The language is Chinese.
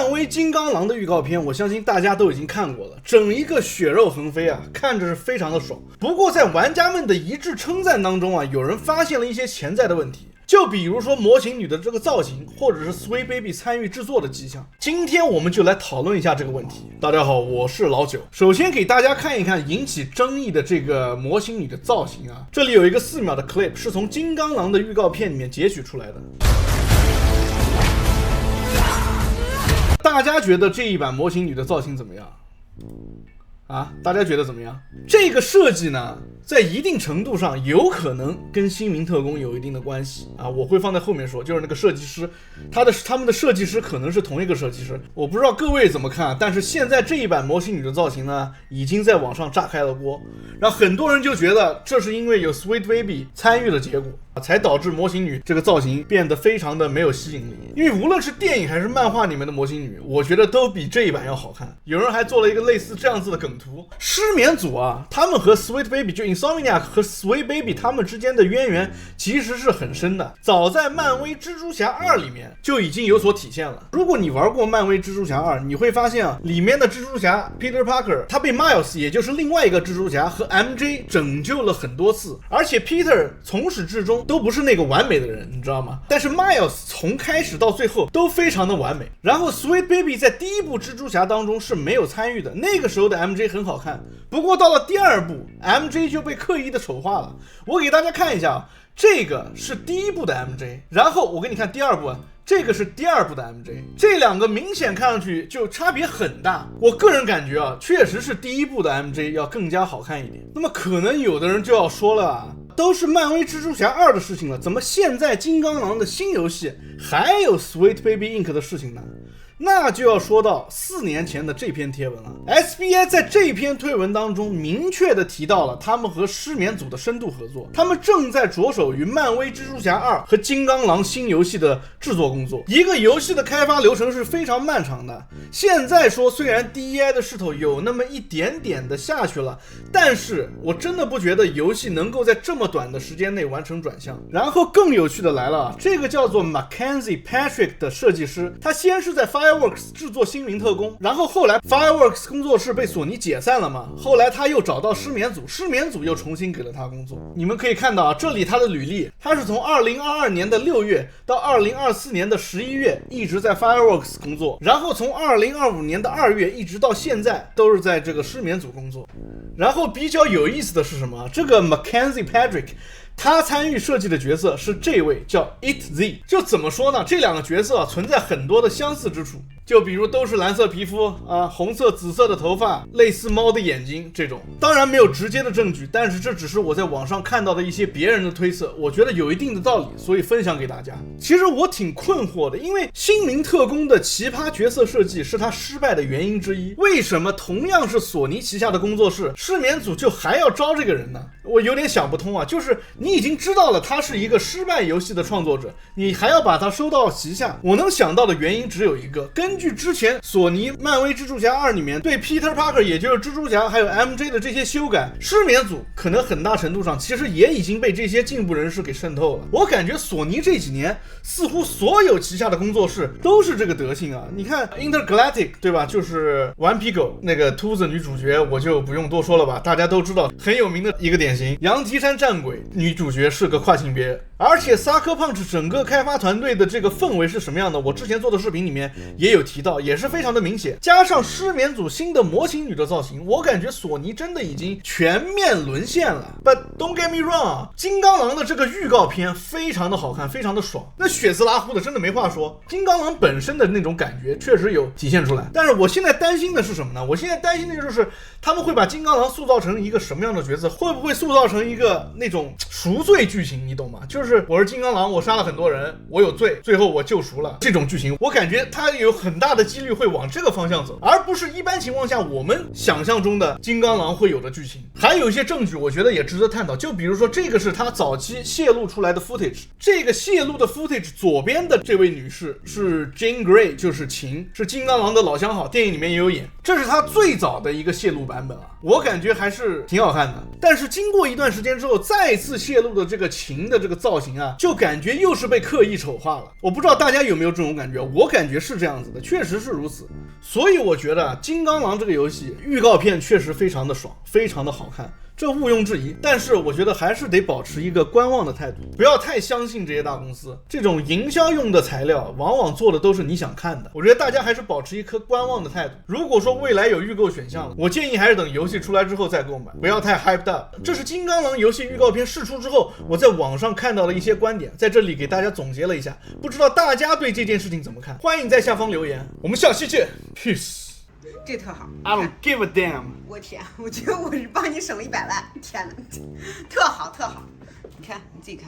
漫威金刚狼的预告片，我相信大家都已经看过了，整一个血肉横飞啊，看着是非常的爽。不过在玩家们的一致称赞当中啊，有人发现了一些潜在的问题。就比如说模型女的这个造型，或者是 Sweet Baby 参与制作的迹象。今天我们就来讨论一下这个问题。大家好，我是老九。首先给大家看一看引起争议的这个模型女的造型啊，这里有一个4秒的 clip， 是从金刚狼的预告片里面截取出来的。大家觉得这一版模型女的造型怎么样？大家觉得怎么样？这个设计呢，在一定程度上有可能跟新民特工有一定的关系啊，我会放在后面说。就是那个设计师，他们的设计师可能是同一个设计师，我不知道各位怎么看。但是现在这一版模型女的造型呢，已经在网上炸开了锅，然后很多人就觉得这是因为有 Sweet Baby 参与的结果，才导致模型女这个造型变得非常的没有吸引力。因为无论是电影还是漫画里面的模型女，我觉得都比这一版要好看。有人还做了一个类似这样子的梗图，失眠组啊，他们和 Sweet Baby 就 Insomniac 和 Sweet Baby 他们之间的渊源其实是很深的，早在漫威蜘蛛侠2里面就已经有所体现了。如果你玩过漫威蜘蛛侠2，你会发现啊，里面的蜘蛛侠 Peter Parker 他被 Miles 也就是另外一个蜘蛛侠和 MJ 拯救了很多次，而且 Peter 从始至终都不是那个完美的人，你知道吗？但是 Miles 从开始到最后都非常的完美。然后 Sweet Baby 在第一部蜘蛛侠当中是没有参与的，那个时候的 MJ 很好看，不过到了第2部 MJ 就被刻意的丑化了。我给大家看一下啊，这个是第一部的 MJ， 然后我给你看第2部啊，这个是第2部的 MJ， 这两个明显看上去就差别很大。我个人感觉啊，确实是第一部的 MJ 要更加好看一点。那么可能有的人就要说了啊，都是漫威蜘蛛侠2的事情了，怎么现在金刚狼的新游戏还有 Sweet Baby Inc 的事情呢？那就要说到4年前的这篇贴文了。 SBI 在这篇推文当中明确的提到了他们和失眠组的深度合作，他们正在着手于漫威蜘蛛侠2和金刚狼新游戏的制作工作。一个游戏的开发流程是非常漫长的，现在说虽然 DEI 的势头有那么一点点的下去了，但是我真的不觉得游戏能够在这么短的时间内完成转向。然后更有趣的来了，这个叫做 Mackenzie Patrick 的设计师，他先是在Fireworks 制作新民特工，然后后来 Fireworks 工作室被索尼解散了嘛，后来他又找到失眠组，失眠组又重新给了他工作。你们可以看到啊，这里他的履历，他是从2022年的6月到2024年的11月一直在 Fireworks 工作，然后从2025年的2月一直到现在都是在这个失眠组工作。然后比较有意思的是什么？这个 Mackenzie Patrick他参与设计的角色是这位叫 It Z。 就怎么说呢，这两个角色存在很多的相似之处，就比如都是蓝色皮肤啊，红色紫色的头发，类似猫的眼睛这种。当然没有直接的证据，但是这只是我在网上看到的一些别人的推测，我觉得有一定的道理，所以分享给大家。其实我挺困惑的，因为新民特工的奇葩角色设计是他失败的原因之一，为什么同样是索尼旗下的工作室，失眠组就还要招这个人呢？我有点想不通啊，就是你已经知道了他是一个失败游戏的创作者，你还要把他收到旗下。我能想到的原因只有一个，根据之前索尼漫威蜘蛛侠2里面对 Peter Parker 也就是蜘蛛侠还有 MJ 的这些修改，失眠组可能很大程度上其实也已经被这些进步人士给渗透了。我感觉索尼这几年似乎所有旗下的工作室都是这个德性啊。你看 Intergalactic 对吧，就是顽皮狗那个秃子女主角，我就不用多说了吧，大家都知道很有名的一个典型。羊蹄山战鬼女主角是个跨性别，而且 Sucker Punch 整个开发团队的这个氛围是什么样的，我之前做的视频里面也有提到，也是非常的明显。加上失眠组新的模型女的造型，我感觉索尼真的已经全面沦陷了。 But don't get me wrong， 金刚狼的这个预告片非常的好看，非常的爽，那血丝拉呼的真的没话说，金刚狼本身的那种感觉确实有体现出来。但是我现在担心的是什么呢？我现在担心的就是他们会把金刚狼塑造成一个什么样的角色，会不会塑造成一个那种赎罪剧情，你懂吗？就是我是金刚狼，我杀了很多人，我有罪，最后我救赎了，这种剧情我感觉它有很大的几率会往这个方向走，而不是一般情况下我们想象中的金刚狼会有的剧情。还有一些证据我觉得也值得探讨，就比如说这个是他早期泄露出来的 footage， 这个泄露的 footage 左边的这位女士是 Jean Grey， 就是琴，是金刚狼的老相好，电影里面也有演。这是它最早的一个泄露版本啊，我感觉还是挺好看的。但是经过一段时间之后，再次泄露的这个秦的这个造型啊，就感觉又是被刻意丑化了。我不知道大家有没有这种感觉，我感觉是这样子的，确实是如此。所以我觉得金刚狼这个游戏预告片确实非常的爽，非常的好看，这毋庸置疑。但是我觉得还是得保持一个观望的态度，不要太相信这些大公司，这种营销用的材料往往做的都是你想看的。我觉得大家还是保持一颗观望的态度。如果说未来有预购选项了，我建议还是等游戏出来之后再购买，不要太 hyped up。这是金刚狼游戏预告片释出之后，我在网上看到的一些观点，在这里给大家总结了一下，不知道大家对这件事情怎么看？欢迎在下方留言，我们下期见 ，peace。这特好 I don't give a damn。我天，我觉得我是帮你省了100万，天哪，特好特好，你看你自己看。